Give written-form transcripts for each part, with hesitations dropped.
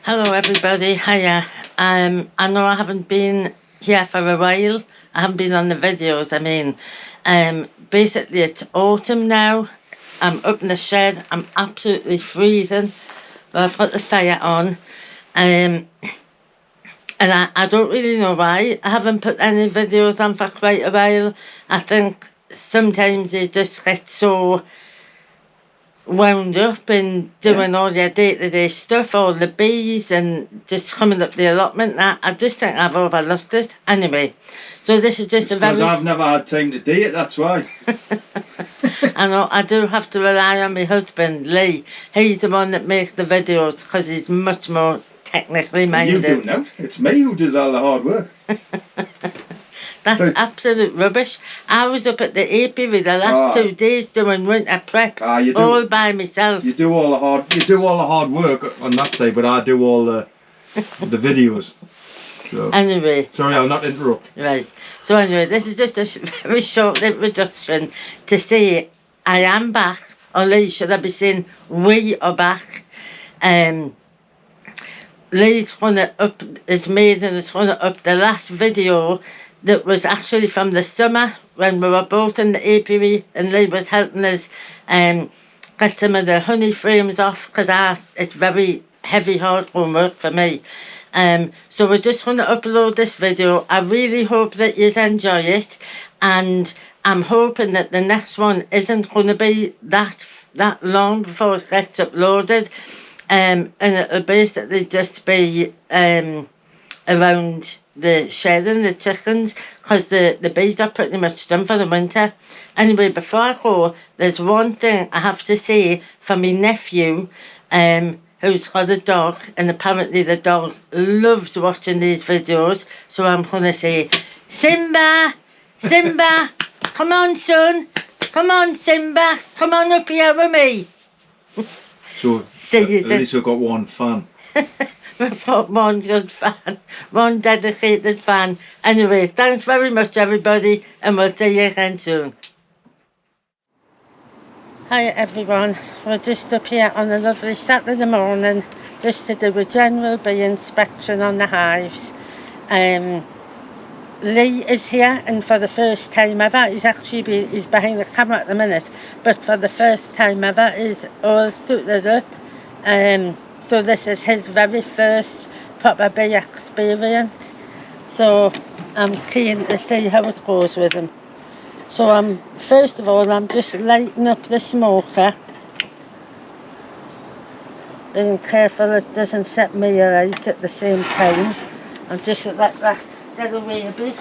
Hello everybody, hiya. I know I haven't been here for a while. I haven't been on the videos. Basically it's autumn now. I'm up in the shed. I'm absolutely freezing. But I've got the fire on. Um, and I don't really know why I haven't put any videos on for quite a while. I think sometimes you just get so wound up in doing all your day-to-day stuff, all the bees and just coming up the allotment. I just think I've overlooked it. Anyway, so this is just because I've never had time to do it, that's why. I know, I do have to rely on my husband, Lee. He's the one that makes the videos because he's much more technically minded. You do now. It's me who does all the hard work. That's absolute rubbish. I was up at the apiary the last 2 days doing winter prep all by myself. You do all the hard work on that side, but I do all the videos. So. Anyway. Sorry, I'll not interrupt. Right. So anyway, this is just a very short introduction to say I am back, or at least should I be saying we are back. Lee's gonna up his maiden is gonna up the last video that was actually from the summer when we were both in the apiary and Lee was helping us get some of the honey frames off because it's very heavy hard work for me. So we're just going to upload this video. I really hope that you enjoy it, and I'm hoping that the next one isn't going to be that long before it gets uploaded, and it'll basically just be around the shed and the chickens because the bees are pretty much done for the winter. Anyway, before I go, there's one thing I have to say for my nephew who's got a dog, and apparently the dog loves watching these videos, so I'm going to say, Simba, Simba, come on son, come on Simba, come on up here with me. So at least we've got one fan. We've got one good fan, one dedicated fan. Anyway, thanks very much everybody, and we'll see you again soon. Hi everyone, we're just up here on a lovely Saturday morning just to do a general bee inspection on the hives. Lee is here, and for the first time ever, he's behind the camera at the minute, but for the first time ever he's all suited up. So this is his very first proper bee experience, so I'm keen to see how it goes with him. So first of all, I'm just lighting up the smoker, being careful it doesn't set me alight at the same time. I'll just let that get away a bit.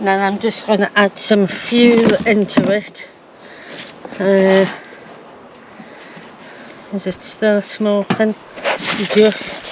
And then I'm just going to add some fuel into it. Is it still smoking? Just.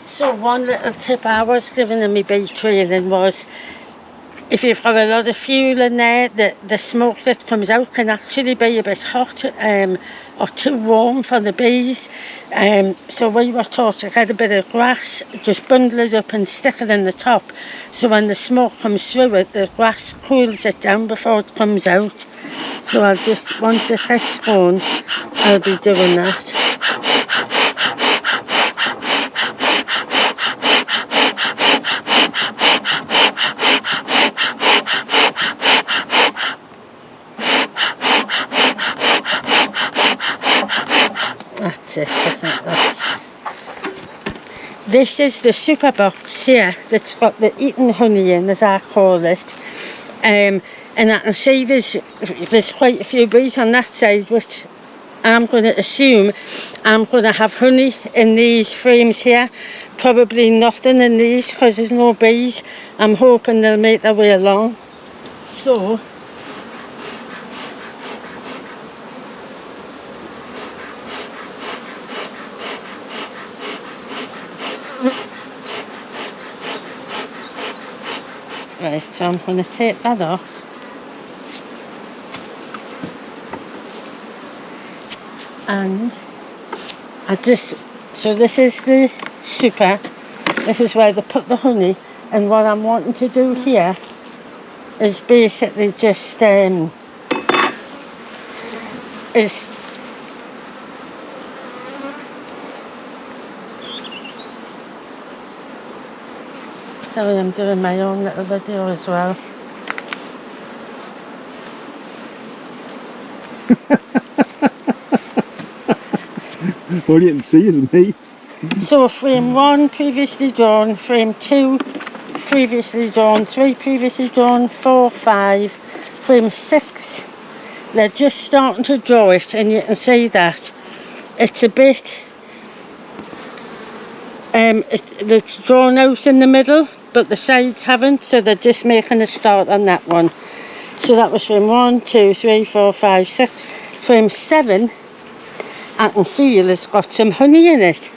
So one little tip I was given in my bee training was, if you've got a lot of fuel in there, the smoke that comes out can actually be a bit hot or too warm for the bees. So we were taught to get a bit of grass, just bundle it up and stick it in the top. So when the smoke comes through it, the grass cools it down before it comes out. So I'll just, once it gets going, I'll be doing that. That's it, I think that's... This is the super box here that's got the eaten honey in, as I call it. And I can see there's quite a few bees on that side, which I'm going to assume I'm going to have honey in these frames here. Probably nothing in these because there's no bees. I'm hoping they'll make their way along. So, right, so I'm going to take that off. And so this is the super. This is where they put the honey. And what I'm wanting to do here is basically just sorry, I'm doing my own little video as well. All you can see is me. So frame 1 previously drawn, frame 2 previously drawn, 3 previously drawn, 4, 5, frame 6. They're just starting to draw it, and you can see that it's a bit it's drawn out in the middle, but the sides haven't, so they're just making a start on that one. So that was frame 1, 2, 3, 4, 5, 6. Frame 7, I can feel it's got some honey in it,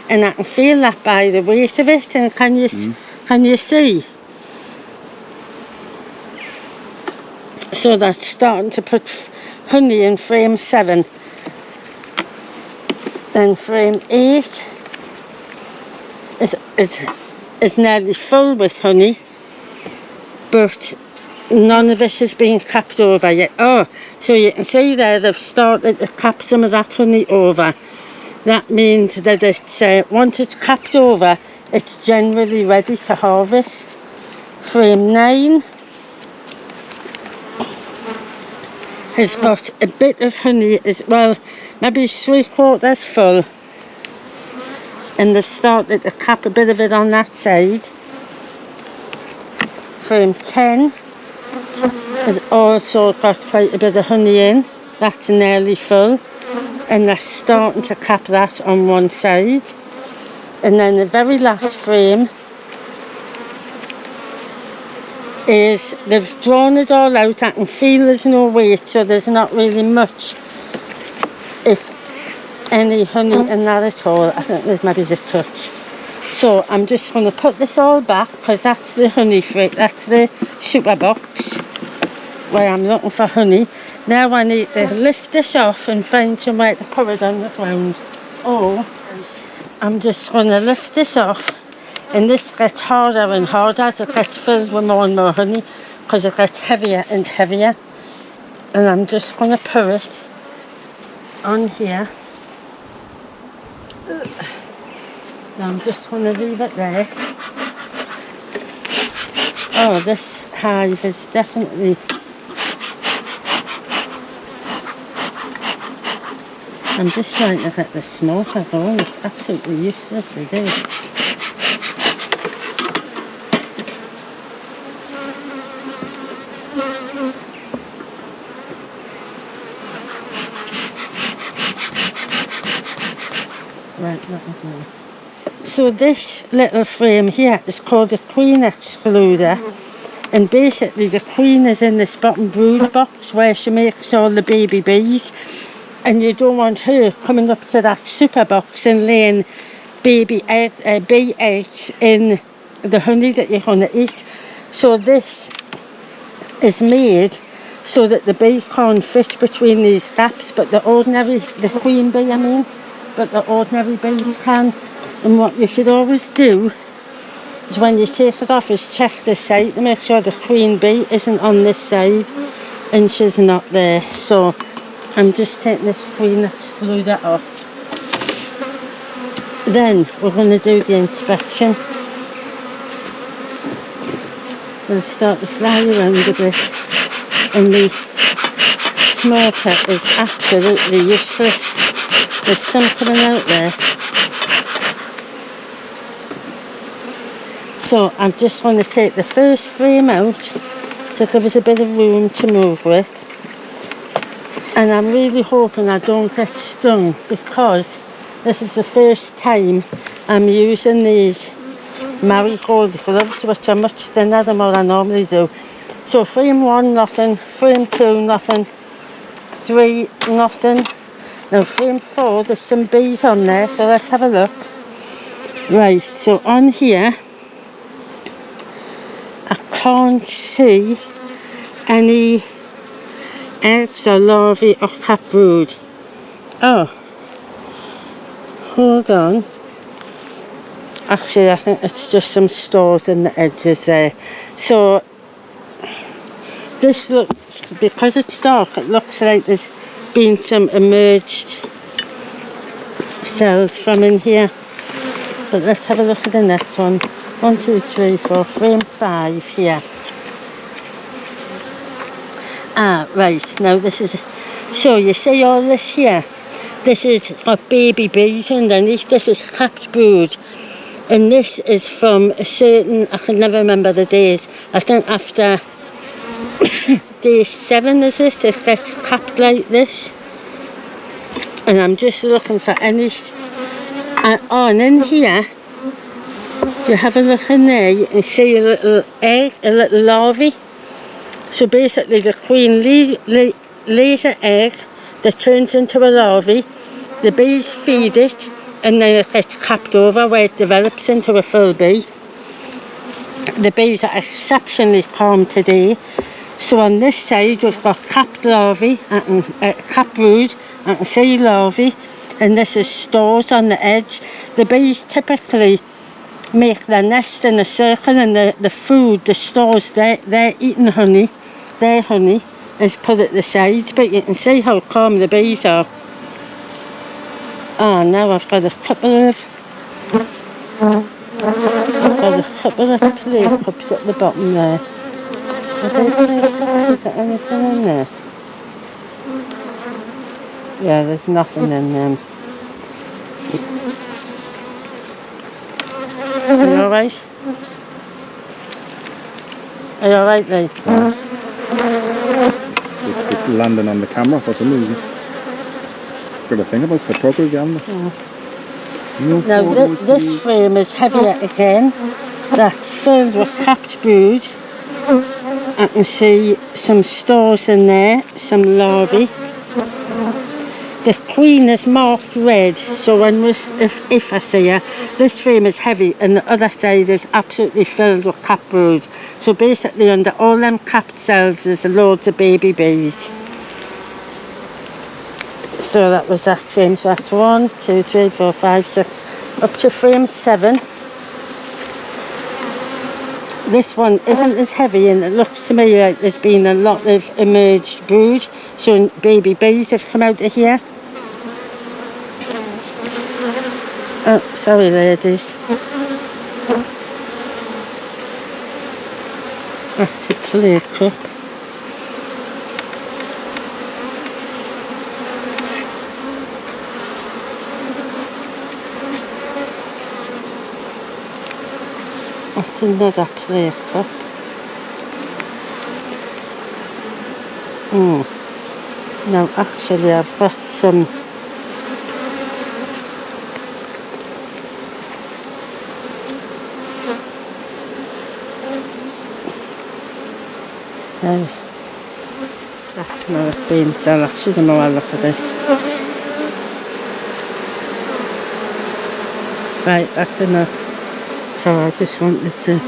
and I can feel that by the weight of it. And can you see? So that's starting to put honey in frame 7. Then frame 8 is nearly full with honey, but none of it has been capped over yet. Oh, so you can see there they've started to cap some of that honey over. That means that it's once it's capped over, it's generally ready to harvest. Frame 9 has got a bit of honey as well, maybe 3/4 full, and they've started to cap a bit of it on that side. Frame 10 has also got quite a bit of honey in, that's nearly full, and they're starting to cap that on one side. And then the very last frame is they've drawn it all out. I can feel there's no weight, so there's not really much, if any, honey in that at all. I think there's maybe a touch. So I'm just going to put this all back, because that's the honey frame, that's the super box where I'm looking for honey. Now I need to lift this off and find somewhere to put it on the ground. Oh, I'm just going to lift this off, and this gets harder and harder as it gets filled with more and more honey, because it gets heavier and heavier. And I'm just going to put it on here. Now I'm just going to leave it there. Oh, this hive is definitely... I'm just trying to get the smoker going. It's absolutely useless to do. Right, that was me. So this little frame here is called a queen excluder, and basically the queen is in this bottom brood box where she makes all the baby bees, and you don't want her coming up to that super box and laying bee eggs in the honey that you're going to eat. So this is made so that the bee can't fit between these gaps, but the queen bee I mean, but the ordinary bees can. And what you should always do is when you take it off is check this side to make sure the queen bee isn't on this side and she's not there. So I'm just taking this queen excluder off. Then we're going to do the inspection. We'll start to fly around a bit, and the smoker is absolutely useless. There's some coming out there. So I'm just going to take the first frame out to give us a bit of room to move with. And I'm really hoping I don't get stung, because this is the first time I'm using these marigold gloves, which are much thinner than what I normally do. So frame 1, nothing. Frame 2, nothing. 3, nothing. Now frame 4, there's some bees on there, so let's have a look. Right, so on here, I can't see any eggs or larvae or cap brood. Oh, hold on. Actually, I think it's just some stores in the edges there. So this looks, because it's dark, it looks like there's been some emerged cells from in here. But let's have a look at the next one. 1, 2, 3, 4, frame 5 here. Ah, right, now this is, so you see all this here? This is got baby bees underneath. This is capped brood. And this is from a certain, I can never remember the days, I think after day 7 is it gets capped like this. And I'm just looking for any, and in here, you have a look in there, you can see a little egg, a little larvae. So basically the queen lays an egg that turns into a larvae, the bees feed it, and then it gets capped over where it develops into a full bee. The bees are exceptionally calm today. So on this side we've got capped larvae, capped brood, I can see larvae, and this is stores on the edge. The bees typically make their nest in a circle, and the food, the stores, they're eating honey. Their honey is put at the side, but you can see how calm the bees are. Oh, now I've got a couple of clay cups at the bottom there. Are they clay cups? Is there anything in there? Yeah, there's nothing in them. Are you alright? Are you alright, Lee? It's landing on the camera for some reason. Got a thing about photography, haven't they? Yeah. Now this frame is heavier again. That's filled with capped brood. I can see some stores in there, some larvae. The queen is marked red, so when if I see her, this frame is heavy and the other side is absolutely filled with capped brood. So basically under all them capped cells there's loads of baby bees. So that was that frame. So that's 1, 2, 3, 4, 5, 6, up to frame 7. This one isn't as heavy, and it looks to me like there's been a lot of emerged brood. So baby bees have come out of here. Oh, sorry ladies. That's a clay cup. That's another clay cup. Now actually I've got some that's not a bean cell, actually the more I look at it. Right, that's enough. So I just wanted to.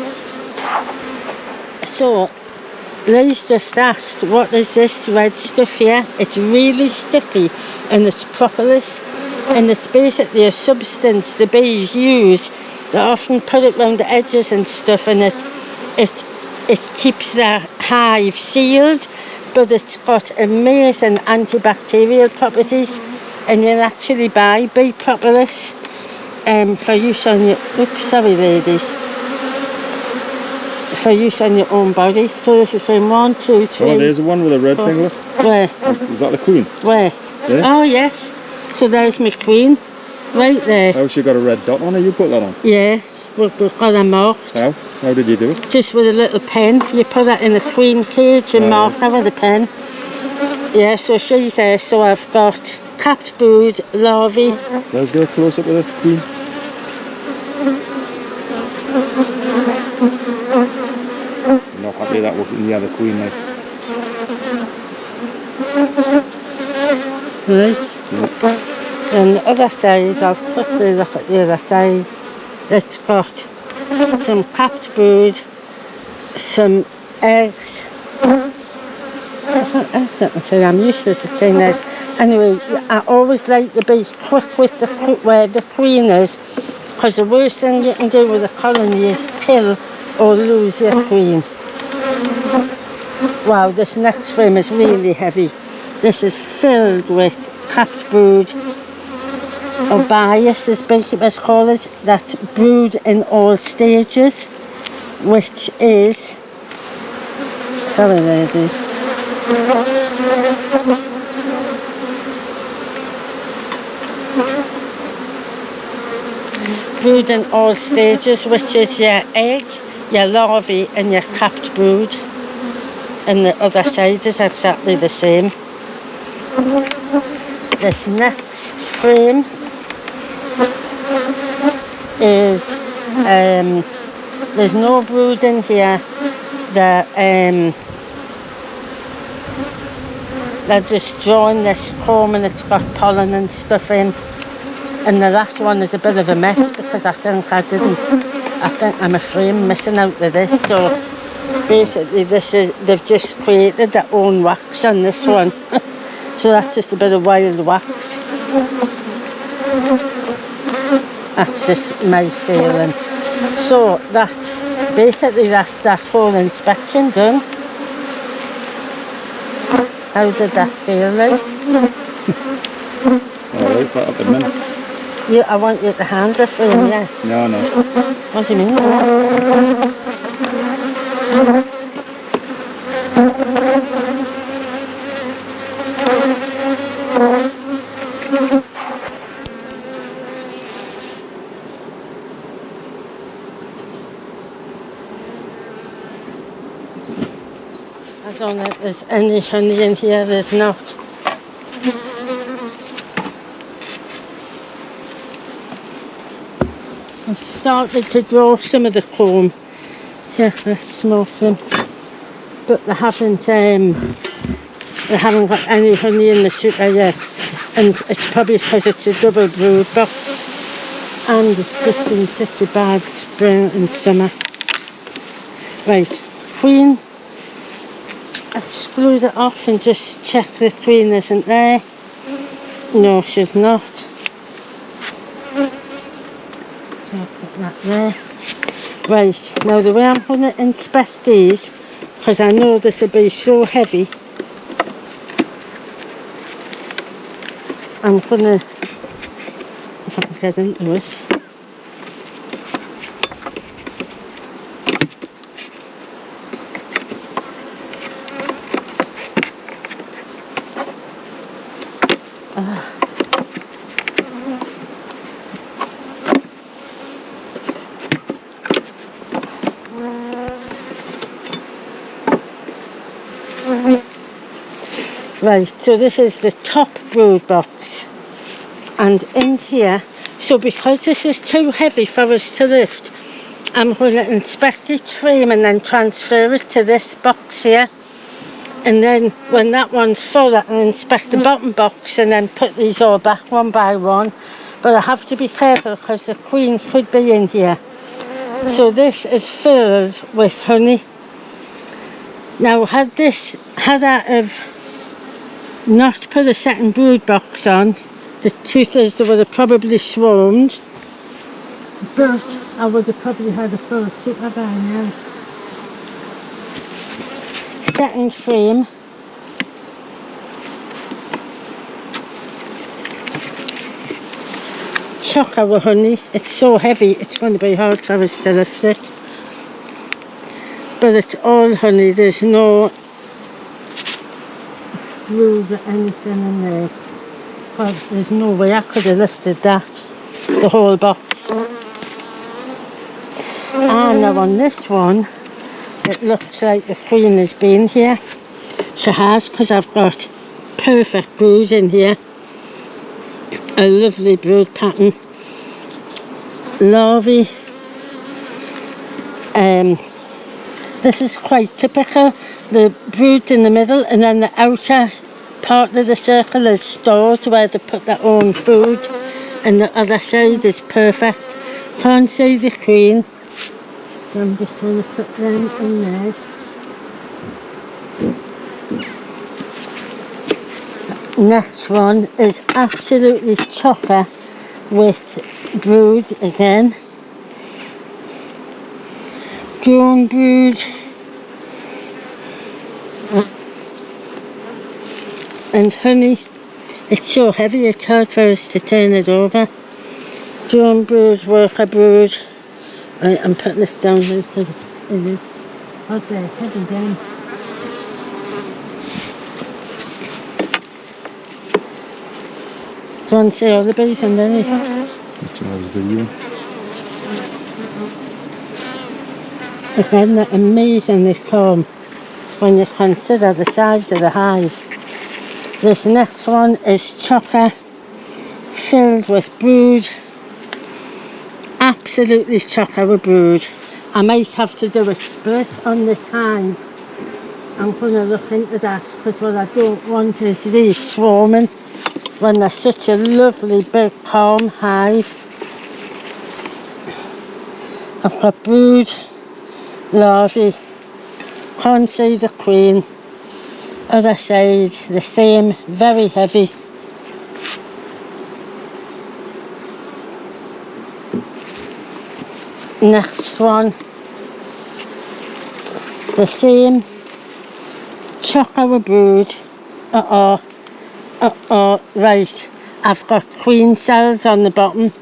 So Lee's just asked, what is this red stuff here? It's really sticky and it's propolis, and it's basically a substance the bees use. They often put it around the edges and stuff, and it keeps their hive sealed, but it's got amazing antibacterial properties, and you'll actually buy bee propolis for use on your, oops, sorry ladies, for use on your own body. So this is from 1, 2, 3. Oh, there's the one with a red thing, look. Where? Is that the queen? Where? Yeah. Oh yes. So there's my queen, right there. Oh, she got a red dot on her, you put that on? Yeah, we've got her marked. How? How did you do it? Just with a little pen. You put that in a queen cage and mark her with a pen. Yeah, so she's there. So I've got capped brood, larvae. Let's get a close up with the queen. I'm not happy that wasn't the other queen, like. Right. And the other side, I'll quickly look at the other side. It's got some capped brood, some eggs. It's not eggs, I can say I'm useless at saying eggs. Anyway, I always like to be quick with where the queen is, because the worst thing you can do with a colony is kill or lose your queen. Wow, this next frame is really heavy. This is filled with capped brood, or bias as beekeepers call it. That's brood in all stages, which is, sorry ladies, brood in all stages, which is your egg, your larvae and your capped brood. And the other side is exactly the same. This next frame is, there's no brood in here. They're just drawing this comb and it's got pollen and stuff in. And the last one is a bit of a mess because I think I'm a frame missing out of this. So basically they've just created their own wax on this one. So that's just a bit of wild wax. That's just my feeling. So that's basically that whole inspection done. How did that feel like? Alright, for up a minute. I want you to hand the frame, yes. No, no. What do you mean? I don't know if there's any honey in here, there's not. I've started to draw some of the comb. Here, let's smoke them. But they haven't got any honey in the sugar yet. And it's probably because it's a double brood box. And it's just been such a bad spring and summer. Right, queen. Let's screw it off and just check the queen isn't there. No, she's not. So I'll put that there. Right, now the way I'm going to inspect these, because I know this will be so heavy, I'm going to, if I can get into it, right, so this is the top brood box, and in here, so because this is too heavy for us to lift, I'm going to inspect each frame and then transfer it to this box here, and then when that one's full I can inspect the bottom box and then put these all back one by one. But I have to be careful because the queen could be in here. So this is filled with honey. Now had I have not put a second brood box on, the truth is they would have probably swarmed, but I would have probably had a full super by now. Second frame. Chock our honey. It's so heavy it's going to be hard for us to lift it. But it's all honey, there's no brood or anything in there. God, there's no way I could have lifted that, the whole box. And now on this one, it looks like the queen has been here. She has, because I've got perfect brood in here. A lovely brood pattern. Larvae. This is quite typical. The brood in the middle, and then the outer part of the circle is stores where they put their own food, and the other side is perfect. Can't see the queen, so I'm just going to put them in there. Next one is absolutely chocker with brood again. Drone brood. And honey. It's so heavy it's hard for us to turn it over. Drone brood, worker brood. Right, I'm putting this down here because it is out there, heavy down. Do you want to see all the bees underneath? That's another video. Again, they're amazingly calm when you consider the size of the hive. This next one is chocker, filled with brood. Absolutely chocker with brood. I might have to do a split on this hive. I'm going to look into that because what I don't want is these swarming when they're such a lovely big calm hive. I've got brood, larvae, can't see the queen. Other side the same, very heavy. Next one, the same, chocker with brood. Right, I've got queen cells on the bottom.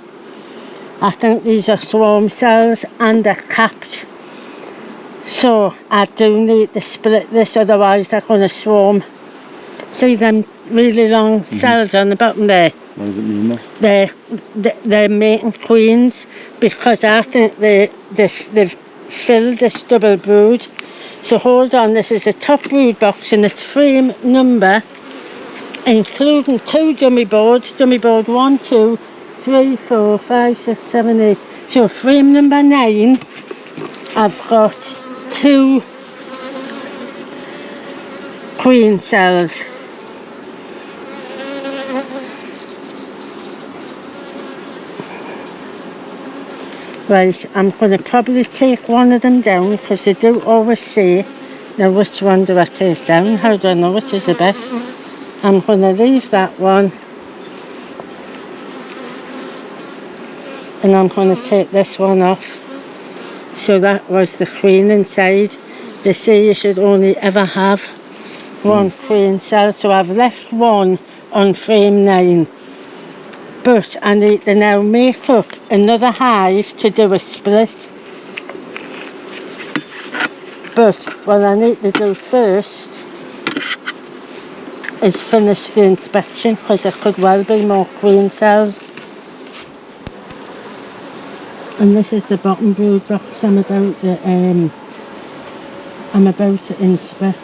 I think these are swarm cells and they're capped. So I do need to split this, otherwise they're going to swarm. See them really long cells on the bottom there? What does it mean though? They're making queens because I think they've filled this double brood. So hold on, this is a top brood box and it's frame number, including 2 dummy boards, dummy board 1, 2, 3, 4, 5, 6, 7, 8. So frame number 9, I've got 2 queen cells. Right, I'm going to probably take one of them down because they do always say, now which one do I take down? How do I know which is the best? I'm going to leave that one. And I'm going to take this one off. So that was the queen inside. They say you should only ever have 1 queen cell. So I've left 1 on frame 9. But I need to now make up another hive to do a split. But what I need to do first is finish the inspection because there could well be more queen cells. And this is the bottom brood box I'm about to inspect.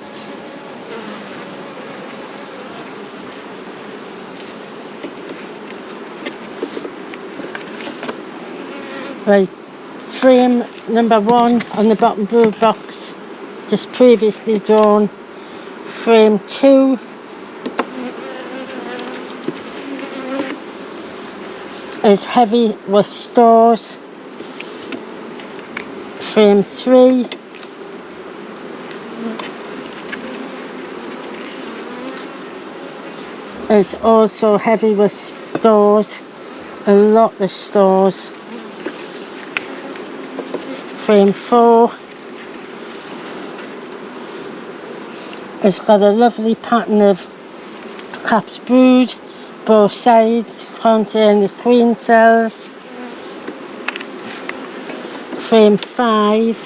Right, frame number 1 on the bottom brood box, just previously drawn. Frame 2. Is heavy with stores. Frame 3. Is also heavy with stores, a lot of stores. Frame 4 has got a lovely pattern of capped brood, both sides, can't see any queen cells. Frame 5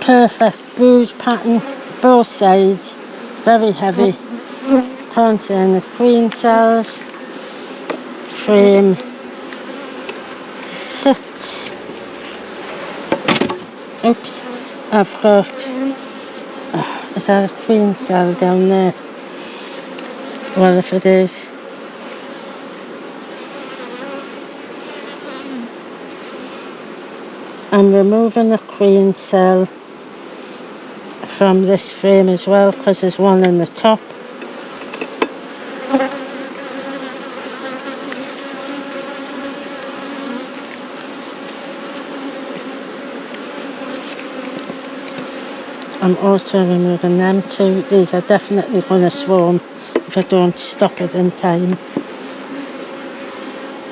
perfect brood pattern, both sides, very heavy. Can't see any queen cells. Frame 6 Oops, I've got, is that a queen cell down there? Well, if it is, I'm removing the queen cell from this frame as well because there's one in the top. I'm also removing them too. These are definitely going to swarm if I don't stop it in time.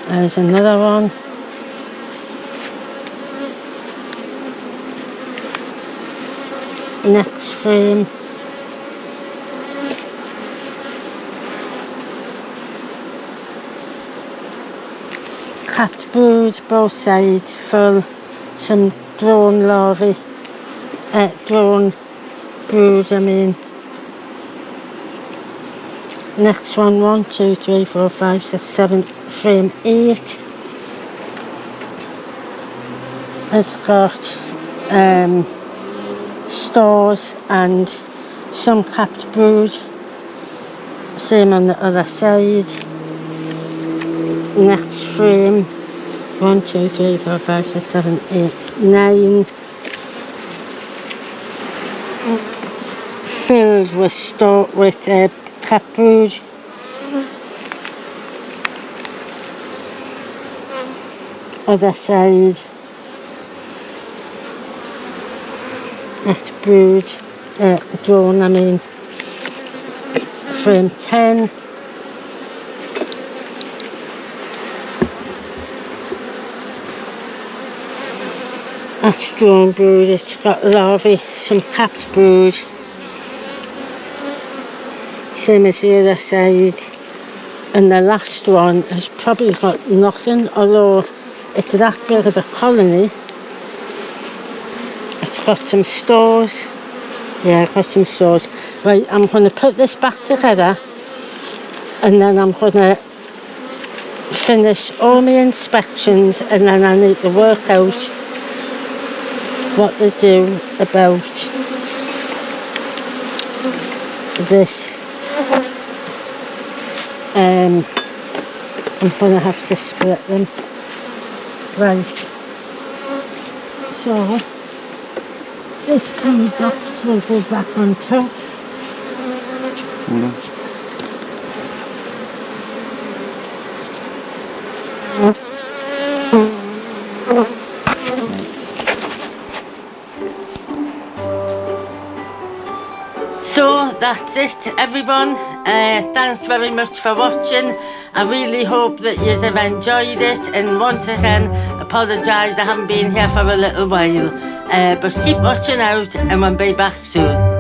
There's another one. Next frame. Capped brood, both sides, full. Some drone larvae. Drone brood, I mean. Next one, 1, 2, 3, 4, 5, 6, 7, frame 8. It's got stores and some capped brood. Same on the other side. Next frame, 1, 2, 3, 4, 5, 6, 7, 8, 9. Filled with capped brood. Other side. That's brood, drone, I mean. Frame 10. That's drone brood, it's got larvae, some capped brood. Same as the other side. And the last one has probably got nothing, although it's that big of a colony. It's got some stores. Yeah, I've got some stores. Right, I'm going to put this back together and then I'm going to finish all my inspections and then I need to work out what to do about this. I'm going to have to split them. Right. So, this kind of box will go back on top. Hold on. So that's it, everyone. Thanks very much for watching. I really hope that you have enjoyed it, and once again apologise I haven't been here for a little while, but keep watching out and we'll be back soon.